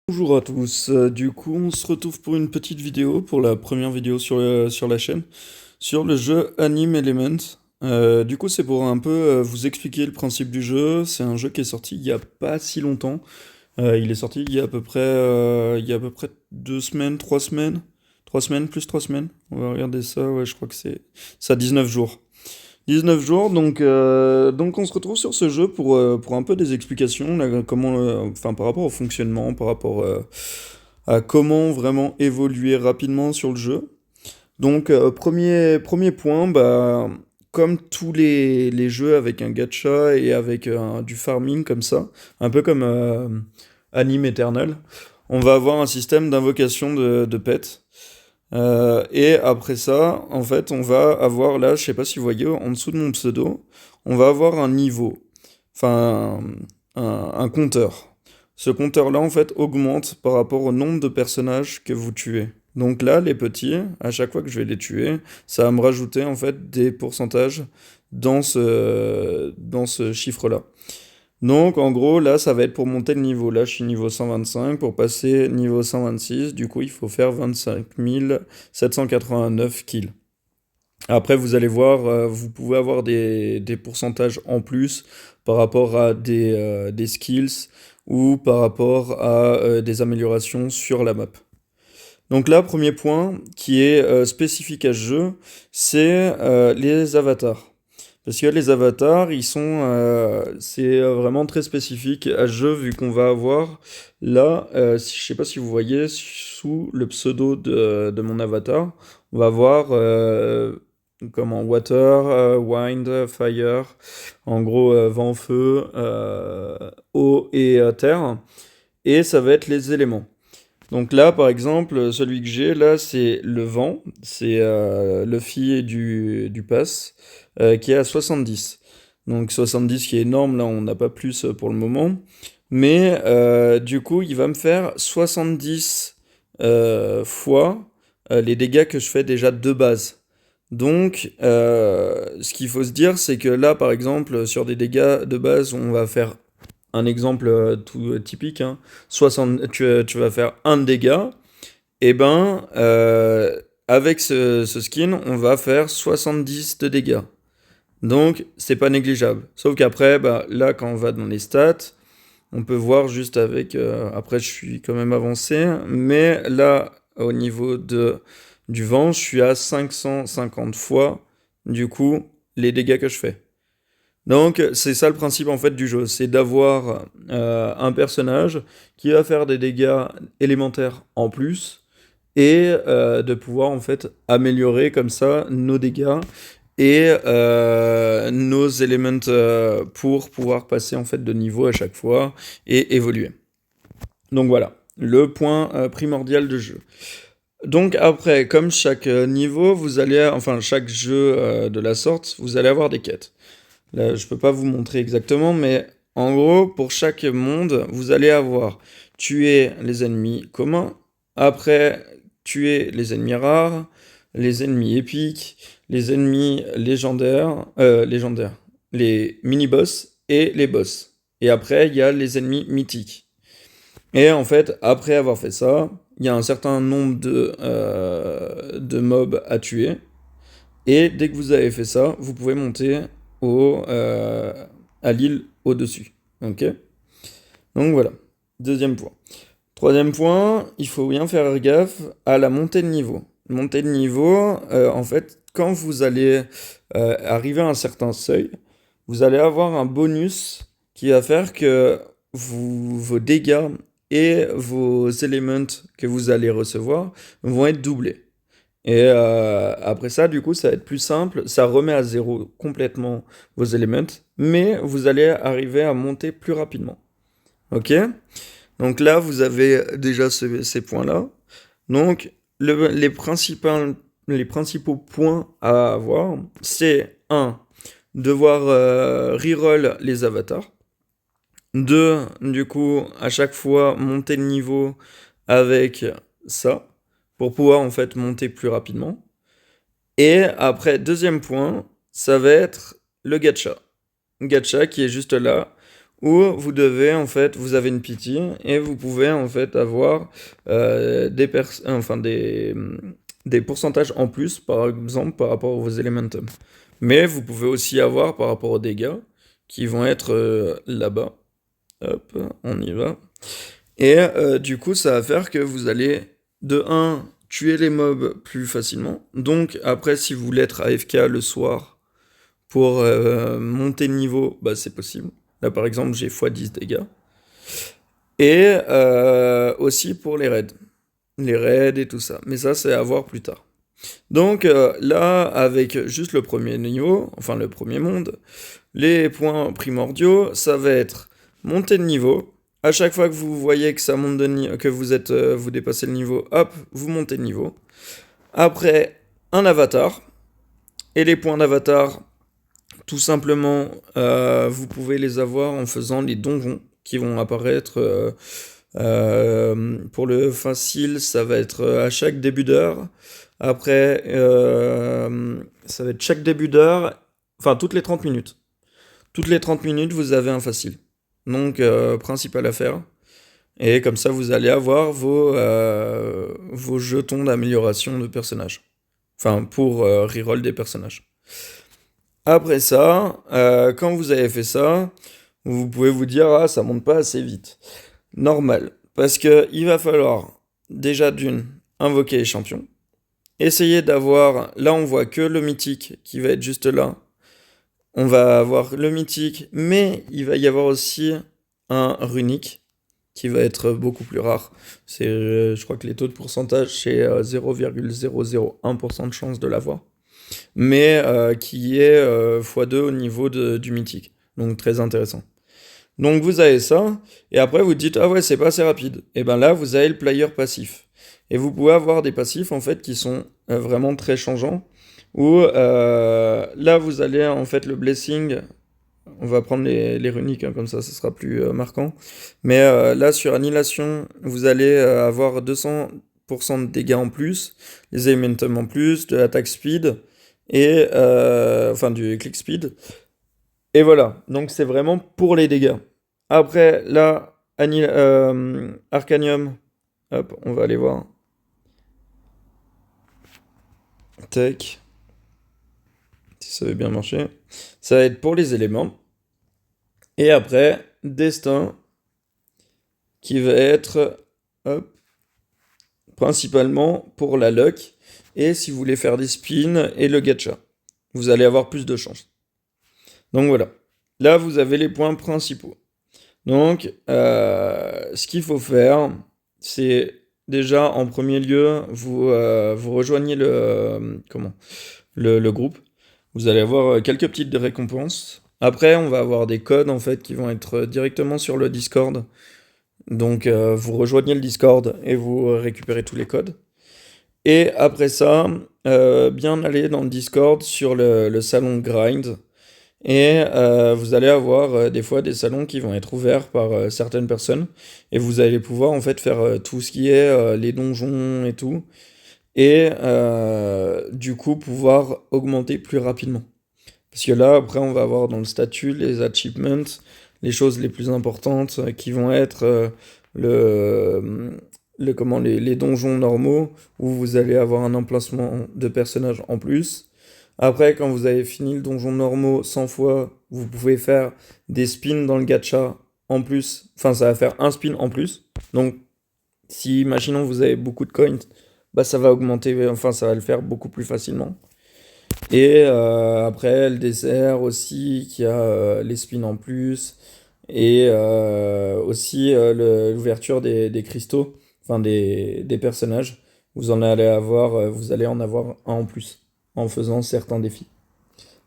Bonjour à tous, du coup on se retrouve pour une petite vidéo, pour la première vidéo sur la chaîne, sur le jeu Anime Element. Du coup c'est pour un peu vous expliquer le principe du jeu. C'est un jeu qui est sorti il y a pas si longtemps. Il est sorti il y a à peu près 2 semaines, 3 semaines, 3 semaines, plus 3 semaines. On va regarder ça, ouais je crois que c'est ça 19 jours. 19 jours, donc on se retrouve sur ce jeu pour un peu des explications, là, comment, enfin, par rapport au fonctionnement, par rapport à comment vraiment évoluer rapidement sur le jeu. Donc, premier point, bah, comme tous les jeux avec un gacha et avec du farming comme ça, un peu comme Anime Eternal, on va avoir un système d'invocation de pets. Et après ça, en fait, on va avoir là, je sais pas si vous voyez, en dessous de mon pseudo, on va avoir un niveau, enfin un compteur. Ce compteur-là, en fait, augmente par rapport au nombre de personnages que vous tuez. Donc là, les petits, à chaque fois que je vais les tuer, ça va me rajouter en fait des pourcentages dans ce chiffre-là. Donc en gros, là, ça va être pour monter le niveau. Là, je suis niveau 125. Pour passer niveau 126, du coup, il faut faire 25 789 kills. Après, vous allez voir, vous pouvez avoir des pourcentages en plus par rapport à des skills ou par rapport à des améliorations sur la map. Donc là, premier point qui est spécifique à ce jeu, c'est les avatars. Parce que les avatars, c'est vraiment très spécifique à ce jeu vu qu'on va avoir là, je sais pas si vous voyez sous le pseudo de mon avatar, on va avoir comment water, wind, fire, en gros vent, feu, eau et terre, et ça va être les éléments. Donc là, par exemple, celui que j'ai, là, c'est le vent, c'est Luffy du pass, qui est à 70. Donc 70 qui est énorme, là, on n'a pas plus pour le moment. Mais du coup, il va me faire 70 fois les dégâts que je fais déjà de base. Donc, ce qu'il faut se dire, c'est que là, par exemple, sur des dégâts de base, on va faire un exemple tout typique, hein. 60, tu vas faire un dégât, et ben avec ce skin, on va faire 70 de dégâts. Donc c'est pas négligeable. Sauf qu'après, bah, là quand on va dans les stats, on peut voir juste avec. Après, je suis quand même avancé, mais là au niveau du vent, je suis à 550 fois du coup les dégâts que je fais. Donc, c'est ça le principe en fait du jeu, c'est d'avoir un personnage qui va faire des dégâts élémentaires en plus et de pouvoir en fait améliorer comme ça nos dégâts et nos éléments pour pouvoir passer en fait de niveau à chaque fois et évoluer. Donc voilà, le point primordial du jeu. Donc après, comme chaque niveau, enfin chaque jeu de la sorte, vous allez avoir des quêtes. Là, je peux pas vous montrer exactement, mais en gros, pour chaque monde, vous allez avoir tuer les ennemis communs, après tuer les ennemis rares, les ennemis épiques, les ennemis légendaires, les mini-boss et les boss. Et après, il y a les ennemis mythiques. Et en fait, après avoir fait ça, il y a un certain nombre de mobs à tuer. Et dès que vous avez fait ça, vous pouvez monter au, euh, à l'île au-dessus. Ok? Donc voilà. Deuxième point. Troisième point, il faut bien faire gaffe à la montée de niveau. Montée de niveau, en fait, quand vous allez arriver à un certain seuil, vous allez avoir un bonus qui va faire que vos dégâts et vos éléments que vous allez recevoir vont être doublés. Et après ça, du coup, ça va être plus simple. Ça remet à zéro complètement vos éléments, mais vous allez arriver à monter plus rapidement. Ok? Donc là, vous avez déjà ces points-là. Donc, les principaux points à avoir, c'est un, devoir reroll les avatars. Deux, du coup, à chaque fois, monter le niveau avec ça, pour pouvoir en fait monter plus rapidement. Et après, deuxième point, ça va être le gacha. Gacha qui est juste là, où vous devez, en fait, vous avez une pity, et vous pouvez, en fait, avoir des pourcentages en plus, par exemple, par rapport aux elementum. Mais vous pouvez aussi avoir par rapport aux dégâts, qui vont être là-bas. Hop, on y va. Et du coup, ça va faire que vous allez, de un tuer les mobs plus facilement. Donc, après, si vous voulez être AFK le soir pour monter de niveau, bah, c'est possible. Là, par exemple, j'ai x10 dégâts. Et aussi pour les raids. Les raids et tout ça. Mais ça, c'est à voir plus tard. Donc là, avec juste le premier niveau, enfin le premier monde, les points primordiaux, ça va être monter de niveau. À chaque fois que vous voyez que ça monte que vous êtes, vous dépassez le niveau, hop, vous montez de niveau. Après, un avatar. Et les points d'avatar, tout simplement, vous pouvez les avoir en faisant les donjons qui vont apparaître. Pour le facile, ça va être à chaque début d'heure. Après, ça va être chaque début d'heure, enfin toutes les 30 minutes. Toutes les 30 minutes, vous avez un facile. Donc, principal à faire. Et comme ça, vous allez avoir vos jetons d'amélioration de personnages. Enfin, pour reroll des personnages. Après ça, quand vous avez fait ça, vous pouvez vous dire, ah, ça monte pas assez vite. Normal. Parce que il va falloir, déjà d'une, invoquer les champions. Essayer d'avoir, là on voit que le mythique qui va être juste là. On va avoir le mythique, mais il va y avoir aussi un runique qui va être beaucoup plus rare. C'est, je crois que les taux de pourcentage, c'est 0,001% de chance de l'avoir. Mais qui est x2 au niveau du mythique. Donc très intéressant. Donc vous avez ça, et après vous dites, ah ouais, c'est pas assez rapide. Et ben là, vous avez le player passif. Et vous pouvez avoir des passifs en fait qui sont vraiment très changeants. Où là, vous allez en fait le blessing. On va prendre les runiques, hein, comme ça sera plus marquant. Mais là, sur Annihilation, vous allez avoir 200% de dégâts en plus, les elementum en plus, de l'attaque speed, et enfin du click speed. Et voilà, donc c'est vraiment pour les dégâts. Après, là, Arcanium, hop, on va aller voir. Tech, si ça veut bien marcher. Ça va être pour les éléments. Et après, Destin, qui va être, hop, principalement pour la luck. Et si vous voulez faire des spins et le gacha, vous allez avoir plus de chance. Donc voilà. Là, vous avez les points principaux. Donc, ce qu'il faut faire, c'est déjà en premier lieu, vous rejoignez le groupe. Vous allez avoir quelques petites récompenses. Après, on va avoir des codes en fait qui vont être directement sur le Discord. Donc, vous rejoignez le Discord et vous récupérez tous les codes. Et après ça, bien aller dans le Discord sur le salon Grind. Et vous allez avoir des fois des salons qui vont être ouverts par certaines personnes. Et vous allez pouvoir en fait faire tout ce qui est les donjons et tout. Et du coup pouvoir augmenter plus rapidement. Parce que là, après, on va avoir dans le statut les achievements, les choses les plus importantes qui vont être les donjons normaux où vous allez avoir un emplacement de personnages en plus. Après, quand vous avez fini le donjon normaux 100 fois, vous pouvez faire des spins dans le gacha en plus. Enfin, ça va faire un spin en plus. Donc, si, imaginons, vous avez beaucoup de coins, bah ça va augmenter, enfin, ça va le faire beaucoup plus facilement. Et après, le dessert aussi, qui a les spins en plus. Et aussi l'ouverture des cristaux, enfin des personnages. Vous allez en avoir un en plus en faisant certains défis.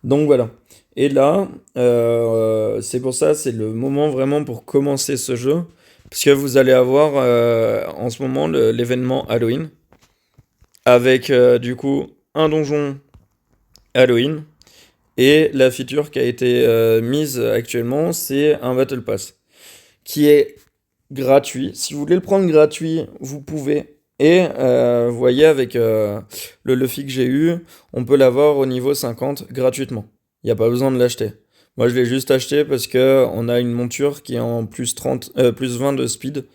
Donc voilà. Et là, c'est pour ça, c'est le moment vraiment pour commencer ce jeu. Parce que vous allez avoir en ce moment l'événement Halloween. Avec du coup un donjon Halloween. Et la feature qui a été mise actuellement, c'est un Battle Pass. Qui est gratuit. Si vous voulez le prendre gratuit, vous pouvez. Et vous voyez, avec le Luffy que j'ai eu, on peut l'avoir au niveau 50 gratuitement. Il n'y a pas besoin de l'acheter. Moi, je l'ai juste acheté parce que on a une monture qui est en plus 30, plus 20 de speed.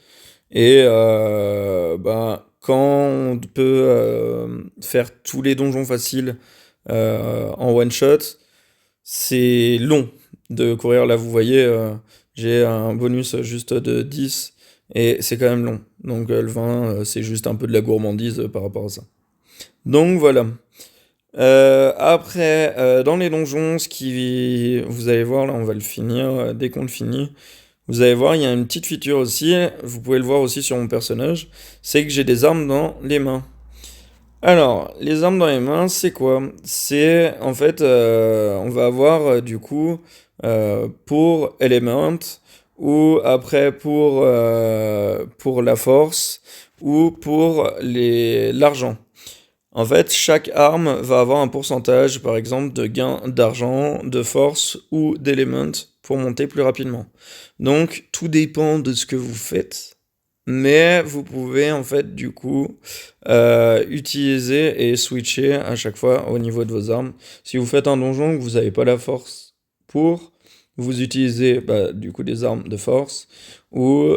Et bah, quand on peut faire tous les donjons faciles en one shot, c'est long de courir. Là, vous voyez, j'ai un bonus juste de 10 et c'est quand même long. Donc le 20, c'est juste un peu de la gourmandise par rapport à ça. Donc voilà. Après, dans les donjons, ce qui, vous allez voir, là, on va le finir dès qu'on le finit. Vous allez voir, il y a une petite feature aussi, vous pouvez le voir aussi sur mon personnage, c'est que j'ai des armes dans les mains. Alors, les armes dans les mains, c'est quoi? C'est, en fait, on va avoir du coup, pour Element, ou après pour la force, ou pour l'argent. En fait, chaque arme va avoir un pourcentage, par exemple, de gain d'argent, de force ou d'éléments pour monter plus rapidement. Donc, tout dépend de ce que vous faites, mais vous pouvez en fait du coup utiliser et switcher à chaque fois au niveau de vos armes. Si vous faites un donjon que vous n'avez pas la force pour, vous utilisez bah, du coup des armes de force ou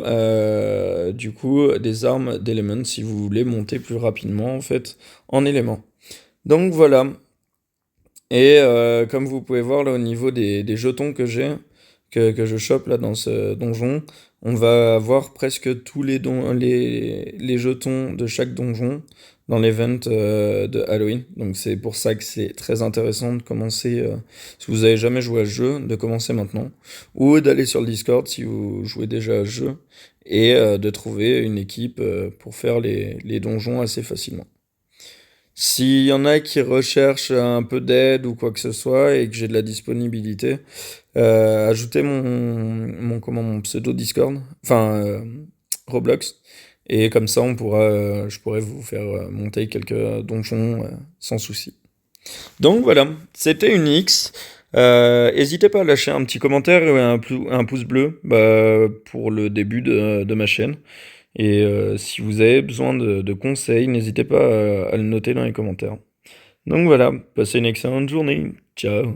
du coup des armes d'éléments si vous voulez monter plus rapidement en fait en éléments. Donc voilà. Et comme vous pouvez voir là au niveau des jetons que j'ai, que je chope là dans ce donjon, on va avoir presque tous les jetons de chaque donjon dans l'event de Halloween. Donc c'est pour ça que c'est très intéressant de commencer, si vous avez jamais joué à ce jeu, de commencer maintenant. Ou d'aller sur le Discord si vous jouez déjà à ce jeu, et de trouver une équipe pour faire les donjons assez facilement. S'il y en a qui recherchent un peu d'aide ou quoi que ce soit et que j'ai de la disponibilité, ajoutez mon pseudo Discord, enfin Roblox, et comme ça je pourrais vous faire monter quelques donjons sans souci. Donc voilà, c'était une X. N'hésitez pas à lâcher un petit commentaire et un pouce bleu bah, pour le début de ma chaîne. Et si vous avez besoin de conseils, n'hésitez pas à le noter dans les commentaires. Donc voilà, passez une excellente journée. Ciao.